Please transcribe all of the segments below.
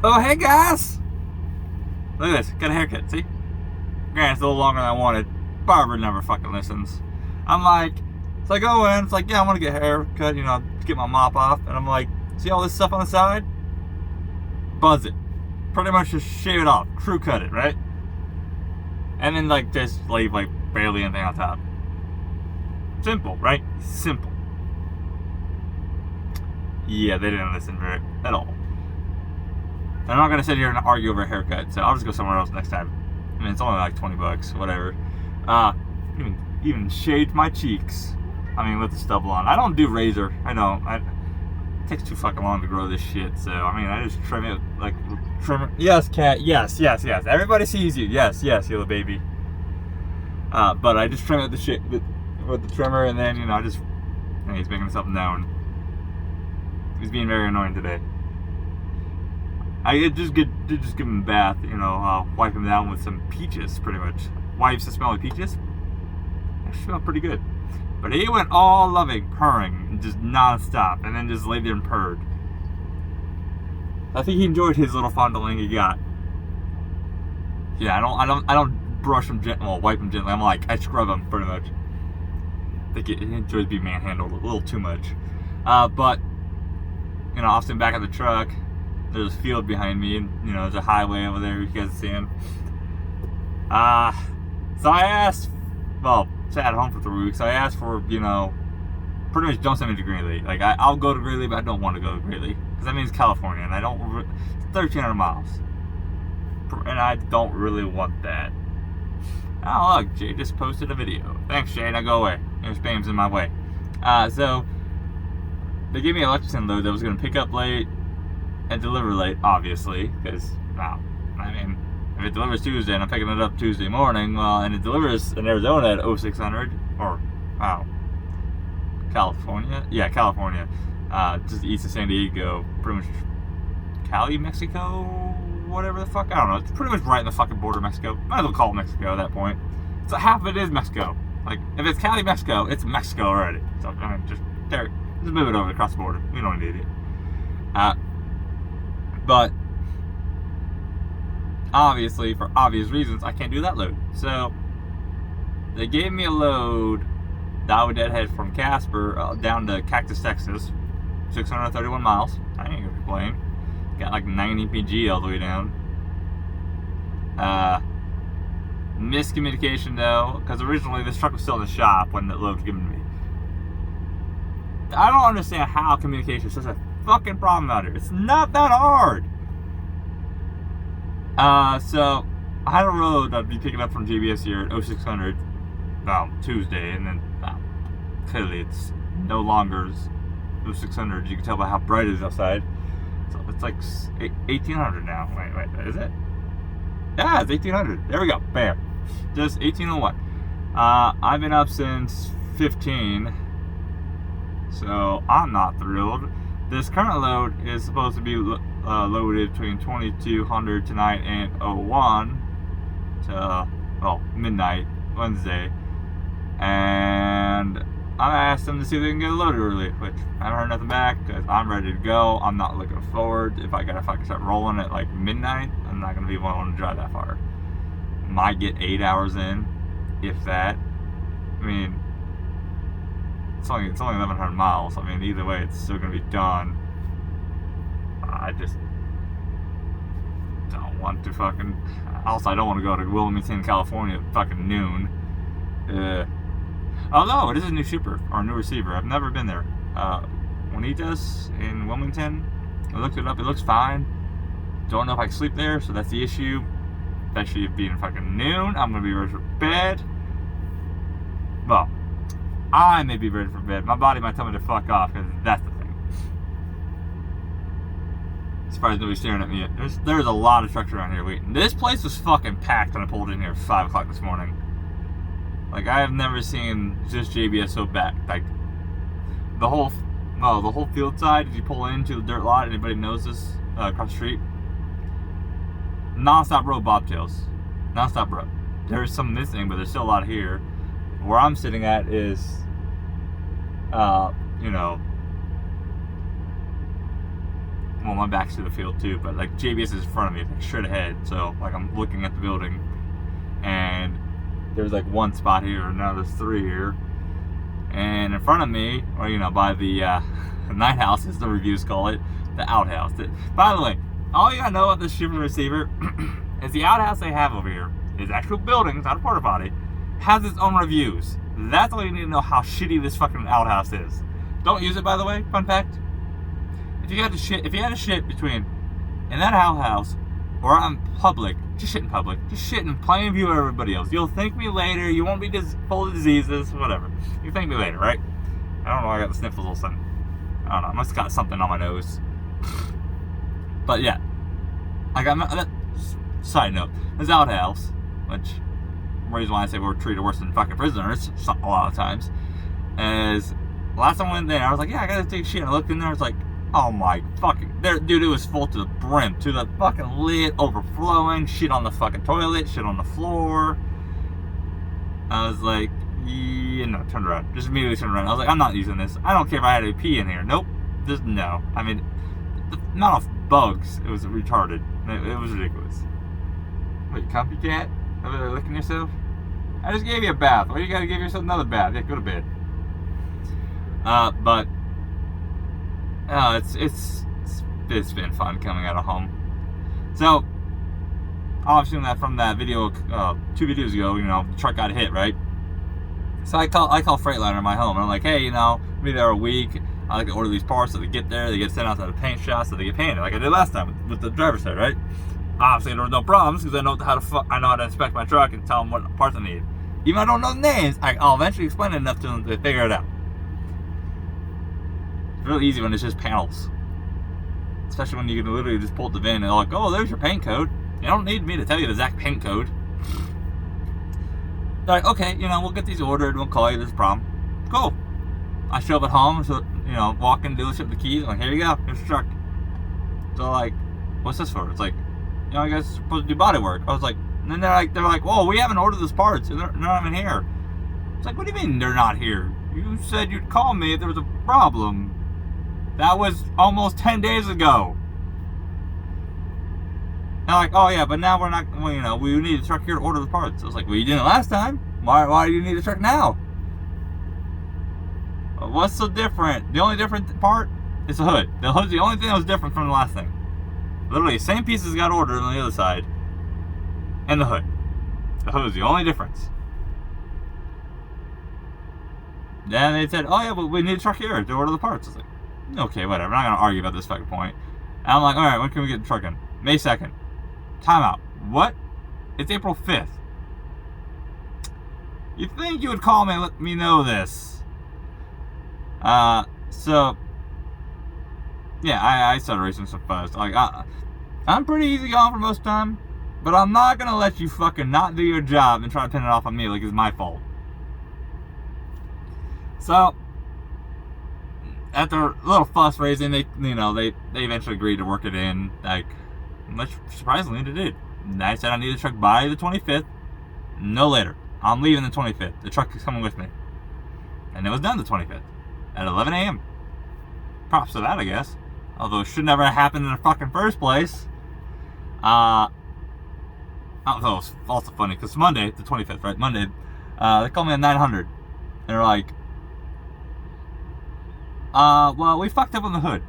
Oh, hey guys! Look at this. Got a haircut, see? Granted, it's a little longer than I wanted. Barber never fucking listens. I'm like, so I go in, it's like, yeah, I want to get a haircut, get my mop off. And I'm like, see all this stuff on the side? Buzz it. Pretty much just shave it off. Crew cut it, right? And then, like, just leave, like, barely anything on top. Simple, right? Simple. Yeah, they didn't listen very at all. I'm not gonna sit here and argue over a haircut, so I'll just go somewhere else next time. I mean, it's only like $20, whatever. Even shaved my cheeks. I mean, with the stubble on. I don't do razor. I don't. It takes too fucking long to grow this shit. So I mean, I just trim it like trimmer. Yes, cat. Yes. Everybody sees you. Yes, you little baby. But I just trim it with the trimmer, and then he's making himself known. He's being very annoying today. I did just give him a bath, wipe him down with some peaches, pretty much. Wipes that smell like peaches. Actually smell pretty good. But he went all loving, purring, just non-stop, and then just laid there and purred. I think he enjoyed his little fondling he got. Yeah, I don't brush him gently, wipe him gently. I scrub him pretty much. I think he enjoys being manhandled a little too much. But I'll stand back at the truck. There's a field behind me, and there's a highway over there. You guys see him. So I asked. Well, I at home for 3 weeks. So I asked for pretty much don't send me to Greeley. Like I'll go to Greeley, but I don't want to go to Greeley because that means California, and I don't. It's 1,300 miles, and I don't really want that. Oh look, Jay just posted a video. Thanks, Jay. Now go away. Your spam's in my way. So they gave me a Lexington load that was going to pick up late and deliver late, obviously, because, if it delivers Tuesday and I'm picking it up Tuesday morning, and it delivers in Arizona at 0600, or, California? Yeah, California, just east of San Diego, pretty much Cali, Mexico, whatever the fuck, I don't know, it's pretty much right in the fucking border of Mexico, might as well call it Mexico at that point, so half of it is Mexico, like, if it's Cali, Mexico, it's Mexico already, so, just move it over across the border, we don't need it. But obviously, for obvious reasons, I can't do that load. So they gave me a load that would deadhead from Casper down to Cactus, Texas, 631 miles. I ain't gonna complain. Got like 90 PG all the way down. Miscommunication though, because originally this truck was still in the shop when the load was given to me. I don't understand how communication is such a fucking problem out here. It's not that hard. So I had a load I'd be picking up from JBS here at 0600 Tuesday, and then clearly it's no longer 0600. You can tell by how bright it is outside. So it's like 1800 now. Wait, is it? Yeah, it's 1800. There we go. Bam. Just 1801. I've been up since 15, so I'm not thrilled. This current load is supposed to be loaded between 2200 tonight and 01 to midnight Wednesday, and I asked them to see if they can get it loaded early, which I haven't heard nothing back because I'm ready to go. I'm not looking forward. If I gotta fucking start rolling at like midnight, I'm not gonna be willing to drive that far. Might get 8 hours in, if that. I mean, it's only 1,100 miles. I mean, either way, it's still gonna be done. I just don't want to fucking. Also, I don't want to go to Wilmington, California at fucking noon. Although it is a new shipper or new receiver. I've never been there. Juanitas in Wilmington. I looked it up. It looks fine. Don't know if I can sleep there, so that's the issue. Especially it being fucking noon. I'm gonna be ready for bed. Well, I may be ready for bed. My body might tell me to fuck off, because that's the thing. As far as nobody's staring at me, there's a lot of trucks around here waiting. This place was fucking packed when I pulled in here at 5 o'clock this morning. Like, I have never seen just JBS so packed. Like, the whole field side, as you pull into the dirt lot, anybody knows this, across the street, non-stop row bobtails. Non-stop row. There's some missing, but there's still a lot here. Where I'm sitting at is, well, my back's to the field too, but like JBS is in front of me, like straight ahead. So like I'm looking at the building, and there's like one spot here, and now there's three here. And in front of me, or by the night house, as the reviews call it, the outhouse. By the way, all you gotta know about this shipping receiver is the outhouse they have over here is actual buildings, not a porta potty, has its own reviews. That's all you need to know how shitty this fucking outhouse is. Don't use it, by the way. Fun fact: if you had to shit between in that outhouse or out in public, just shit in public. Just shit in plain view of everybody else. You'll thank me later. You won't be full of diseases, whatever. You thank me later, right? I don't know. I got the sniffles all of a sudden. I don't know. I must have got something on my nose. But yeah, I got side note. This outhouse, which reason why I say we're treated worse than fucking prisoners a lot of times, is last time I went there, I was like, yeah, I gotta take shit. I looked in there, I was like, oh my fucking, dude, it was full to the brim, to the fucking lid, overflowing, shit on the fucking toilet, shit on the floor. I was like, turned around, just immediately turned around. I was like, I'm not using this. I don't care if I had to pee in here. Nope, just no. I mean, the amount of bugs, it was retarded. It was ridiculous. Wait, copycat? Over there licking yourself? I just gave you a bath. Why you gotta give yourself another bath? Yeah, go to bed. But it's been fun coming out of home. So obviously from that video 2 videos ago, the truck got hit, right? So I call Freightliner my home, and I'm like, hey, be there a week. I like to order these parts so they get there, they get sent out to the paint shop so they get painted, like I did last time with the driver's side, right? Obviously there was no problems because I know how to inspect my truck and tell them what parts I need. Even if I don't know the names, I'll eventually explain it enough to them to figure it out. It's really easy when it's just panels. Especially when you can literally just pull up the VIN and they're like, oh, there's your paint code. You don't need me to tell you the exact paint code. They're like, okay, we'll get these ordered, we'll call you, there's a problem. Cool. I show up at home, so, walk in the dealership with the keys, I'm like, here you go, here's the truck. So like, what's this for? It's like, you guys are supposed to do body work. I was like, and then they're like, whoa, we haven't ordered those parts, and they're not even here. It's like, what do you mean they're not here? You said you'd call me if there was a problem. That was almost 10 days ago. And like, oh yeah, but now we're not, we need a truck here to order the parts. I was like, well, you didn't last time. Why do you need a truck now? What's so different? The only different part is the hood. The hood's the only thing that was different from the last thing. Literally, same pieces got ordered on the other side. And the hood. The hood is the only difference. Then they said, oh yeah, but we need a truck here to order the parts. I was like, okay, whatever. I'm not going to argue about this fucking point. And I'm like, alright, when can we get the truck in? May 2nd. Timeout. What? It's April 5th. You think you would call me and let me know this? So yeah, I started racing some fast. Like, I'm pretty easy going for most of the time, but I'm not gonna let you fucking not do your job and try to pin it off on me like it's my fault. So after a little fuss raising, they eventually agreed to work it in. Like, much surprisingly, they did. And I said I need the truck by the 25th, no later. I'm leaving the 25th. The truck is coming with me, and it was done the 25th at 11 a.m. Props to that, I guess. Although it should never have happened in the fucking first place. I don't know, it's also funny, because Monday, the 25th, right? Monday, they called me at 900. And they're like, well, we fucked up on the hood.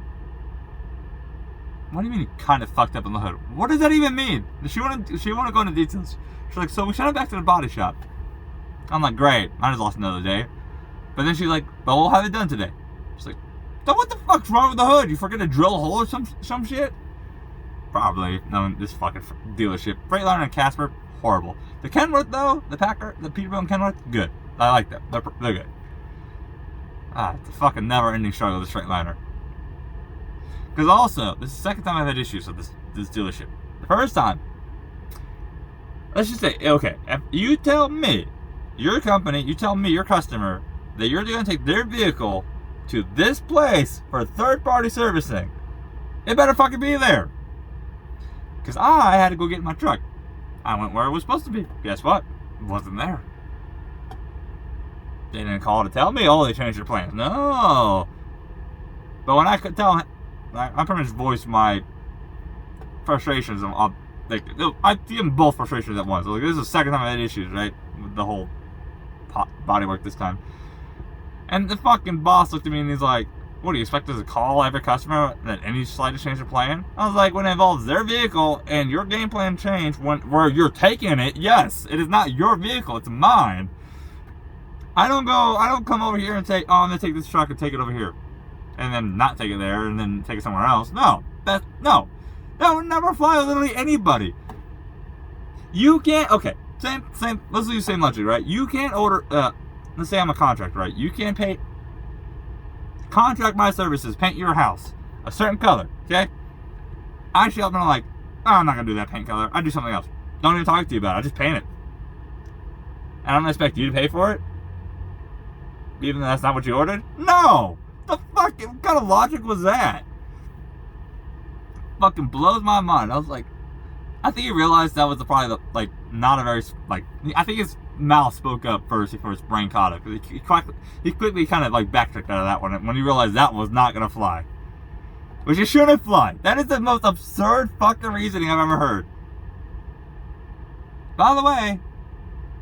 What do you mean you kind of fucked up on the hood? What does that even mean? She want to go into details. She's like, so we sent it back to the body shop. I'm like, great. I just lost another day. But then she's like, but we'll have it done today. She's like, so what the fuck's wrong with the hood? You forget to drill a hole or some shit? Probably. No, this fucking dealership. Freightliner and Casper, horrible. The Kenworth though, the Peterbilt and Kenworth, good. I like them. They're good. It's a fucking never-ending struggle with this Freightliner. Because also, this is the second time I've had issues with this dealership. The first time, let's just say, okay, if you tell me, your company, you tell me, your customer, that you're going to take their vehicle to this place for third-party servicing, it better fucking be there. Because I had to go get my truck. I went where it was supposed to be. Guess what? It wasn't there. They didn't call to tell me, oh, they changed their plans. No. But when I could tell I pretty much voiced my frustrations of like, I give them both frustrations at once. Like, this is the second time I had issues, right, with the whole bodywork this time. And the fucking boss looked at me and he's like, what do you expect us to call every customer that any slightest change of plan? I was like, when it involves their vehicle and your game plan change where you're taking it, yes, it is not your vehicle, it's mine. I don't come over here and say, oh, I'm gonna take this truck and take it over here, and then not take it there and then take it somewhere else. No, that would never fly with literally anybody. You can't. Okay, same. Let's use the same logic, right? You can't order. Let's say I'm a contractor, right? You can't contract my services, paint your house a certain color, okay? I show up and I'm like, oh, I'm not gonna do that paint color. I do something else. Don't even talk to you about it. I just paint it, and I'm gonna expect you to pay for it, even though that's not what you ordered. No, the fuck? What kind of logic was that? Fucking blows my mind. I was like, I think he realized that was probably not a very, I think his mouth spoke up first before his brain caught it. He quickly kind of backtracked out of that one when he realized that was not gonna fly. Which it shouldn't fly. That is the most absurd fucking reasoning I've ever heard. By the way,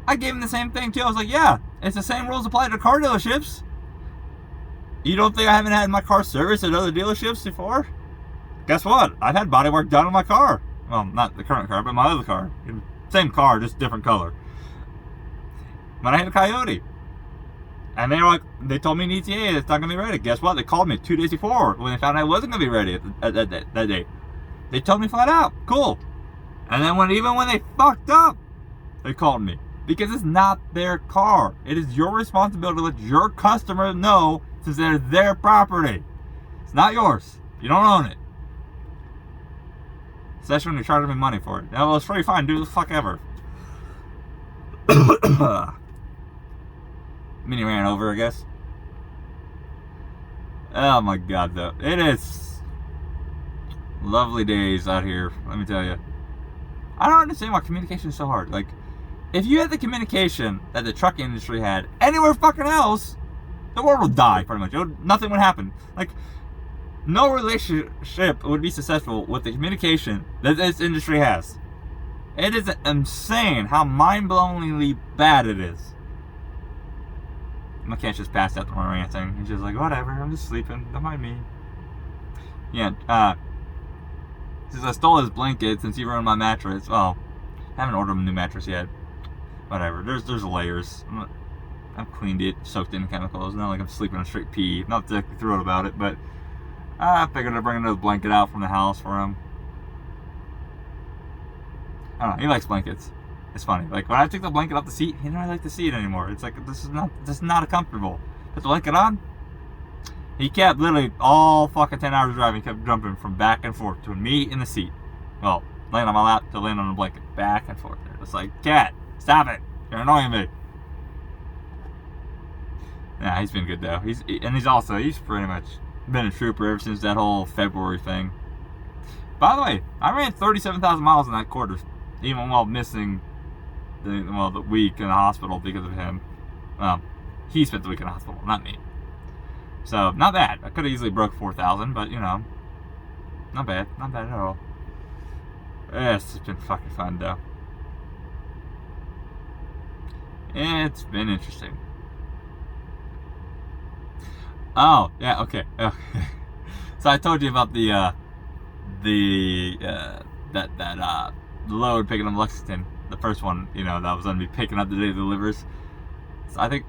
I gave him the same thing too. I was like, yeah, it's the same rules apply to car dealerships. You don't think I haven't had my car serviced at other dealerships before? Guess what? I've had body work done on my car. Well, not the current car, but my other car. Same car, just different color. When I had a Coyote. And they told me in ETA it's not going to be ready. Guess what? They called me 2 days before when they found I wasn't going to be ready that day. They told me flat out. Cool. And then when they fucked up, they called me. Because it's not their car. It is your responsibility to let your customer know since they're their property. It's not yours. You don't own it. Especially when you're charging me money for it. Well, it's free, fine. Do the fuck ever. Mini ran over, I guess. Oh my god, though. It is lovely days out here, let me tell you. I don't understand why communication is so hard. Like, if you had the communication that the truck industry had anywhere fucking else, the world would die, pretty much. Nothing would happen. Like, no relationship would be successful with the communication that this industry has. It is insane how mind-blowingly bad it is. My cat's just passed out the my ranting. He's just like, whatever, I'm just sleeping. Don't mind me. Yeah, since I stole his blanket, since he ruined my mattress, well, I haven't ordered him a new mattress yet. Whatever, there's layers. I've cleaned it, soaked it in chemicals. Not like I'm sleeping on straight pee. Not exactly thrilled about it, but I figured I'd bring another blanket out from the house for him. I don't know, he likes blankets. It's funny. Like, when I took the blanket off the seat, he didn't really like the seat anymore. It's like, this is not comfortable. Put the blanket on. He kept literally all fucking 10 hours of driving, he kept jumping from back and forth between me and the seat. Well, laying on my lap to laying on the blanket. Back and forth. It's like, cat, stop it. You're annoying me. Nah, he's been good though. He's pretty much been a trooper ever since that whole February thing. By the way, I ran 37,000 miles in that quarter, even while missing the week in the hospital because of him. He spent the week in the hospital, not me. So, not bad. I could have easily broke 4,000, but you know, not bad at all. It's been fucking fun though. It's been interesting. Oh, yeah, okay. So I told you about the load picking up Lexington, the first one, you know, that was gonna be picking up the day it delivers. So I think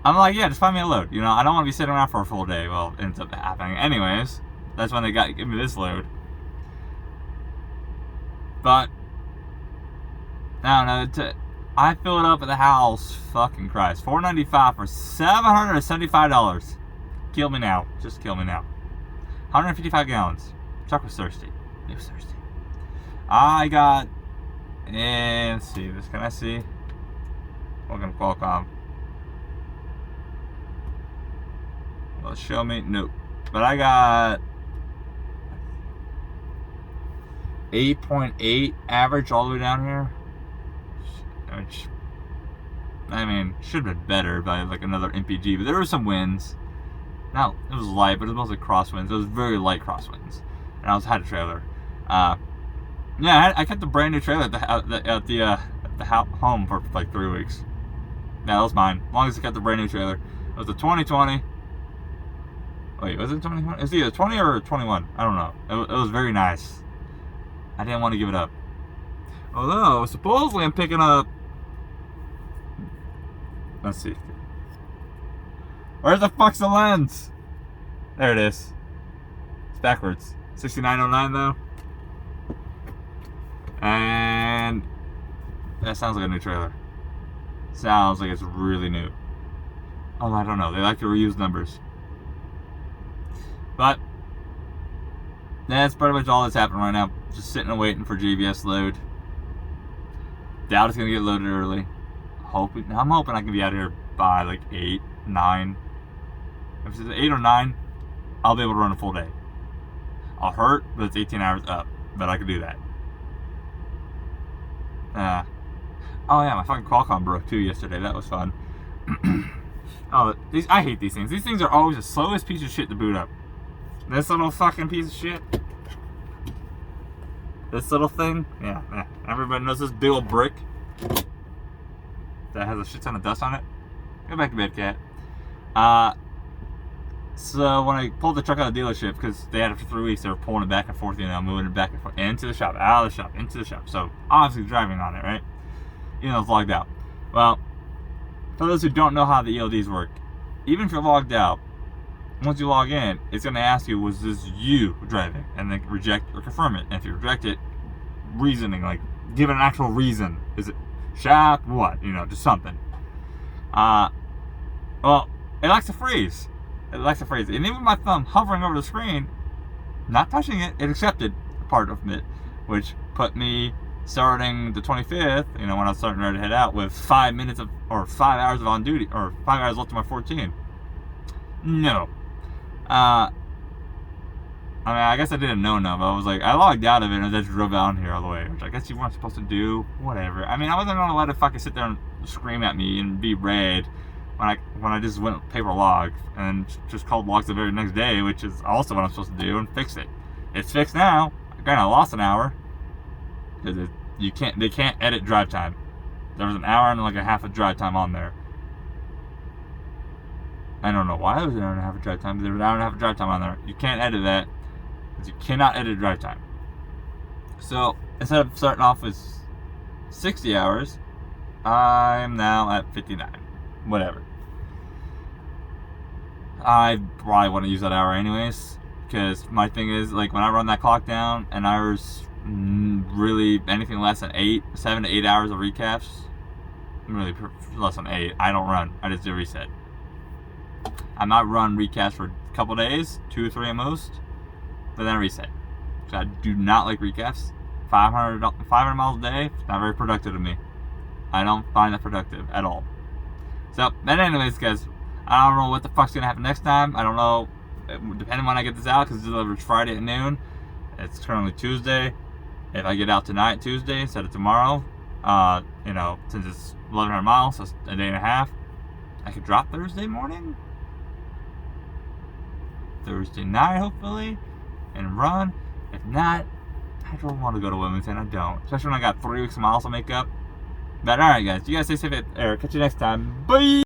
I'm like, yeah, just find me a load. You know, I don't want to be sitting around for a full day. Well, it ends up happening anyways. That's when they give me this load. But I don't know. I filled up at the house. Fucking Christ, $4.95 for $775. Kill me now. Just kill me now. 155 gallons. Truck was thirsty. It was thirsty. I got. And let's see this. Can I see? Welcome to Qualcomm. Well, show me. Nope. But I got 8.8 average all the way down here. Which, I mean, should have been better by like another MPG, but there were some wins. Now, it was light, but it was mostly crosswinds. It was very light crosswinds. And I had a trailer. Yeah, I kept the brand new trailer at the home for like 3 weeks. Yeah, that was mine. As long as I kept the brand new trailer. It was a 2020. Wait, was it 2020? It's either 20 or 21. I don't know. It was very nice. I didn't want to give it up. Although, supposedly I'm picking up... Let's see. Where the fuck's the lens? There it is. It's backwards. 6909 though. And that sounds like a new trailer. Sounds like it's really new. Oh, I don't know. They like to reuse numbers. But that's pretty much all that's happening right now. Just sitting and waiting for JBS load. Doubt it's gonna get loaded early. I'm hoping I can be out of here by like 8, 9. If it's 8 or 9, I'll be able to run a full day. I'll hurt, but it's 18 hours up. But I can do that. Oh yeah, my fucking Qualcomm broke too yesterday. That was fun. I hate these things. These things are always the slowest piece of shit to boot up. This little fucking piece of shit. This little thing. Yeah. Everybody knows this big old brick that has a shit ton of dust on it. Go back to bed, cat. So when I pulled the truck out of the dealership, because they had it for 3 weeks, they were pulling it back and forth, moving it back and forth, into the shop, out of the shop, into the shop. So obviously driving on it, right? It's logged out. Well, for those who don't know how the ELDs work, even if you're logged out, once you log in, it's going to ask you, was this you driving? And then reject or confirm it. And if you reject it, reasoning, like give it an actual reason. Is it shop? What? Just something. Well, it likes to freeze. And even with my thumb hovering over the screen, not touching it, it accepted part of it, which put me starting the 25th, when I was starting ready to head out, with 5 hours of on duty, or 5 hours left of my 14. No. I guess I didn't know enough. I was like, I logged out of it and I just drove down here all the way, which I guess you weren't supposed to do. Whatever. I wasn't gonna let it fucking sit there and scream at me and be red when I just went paper log and just called logs the very next day, which is also what I'm supposed to do, and fix it. It's fixed now. Again, I lost an hour because they can't edit drive time. There was an hour and like a half of drive time on there. I don't know why there was an hour and a half of drive time, but there was an hour and a half of drive time on there. You can't edit that because you cannot edit drive time. So instead of starting off with 60 hours, I'm now at 59. Whatever. I probably want to use that hour anyways, because my thing is, like, when I run that clock down and I was really anything less than 7 to 8 hours of recaps, really less than 8, I don't run. I just do reset. I might run recaps for a couple days, 2 or 3 at most, but then reset. So I do not like recaps. 500 miles a day, it's not very productive to me. I don't find that productive at all. So, but anyways, guys, I don't know what the fuck's gonna happen next time. I don't know, depending on when I get this out, because it's delivered Friday at noon. It's currently Tuesday. If I get out tonight, Tuesday, instead of tomorrow, since it's 1,100 miles, so it's a day and a half, I could drop Thursday morning, Thursday night, hopefully, and run. If not, I don't want to go to Wilmington. I don't, especially when I got 3 weeks of miles to make up. But alright, guys, you guys stay safe out there. Catch you next time. Bye.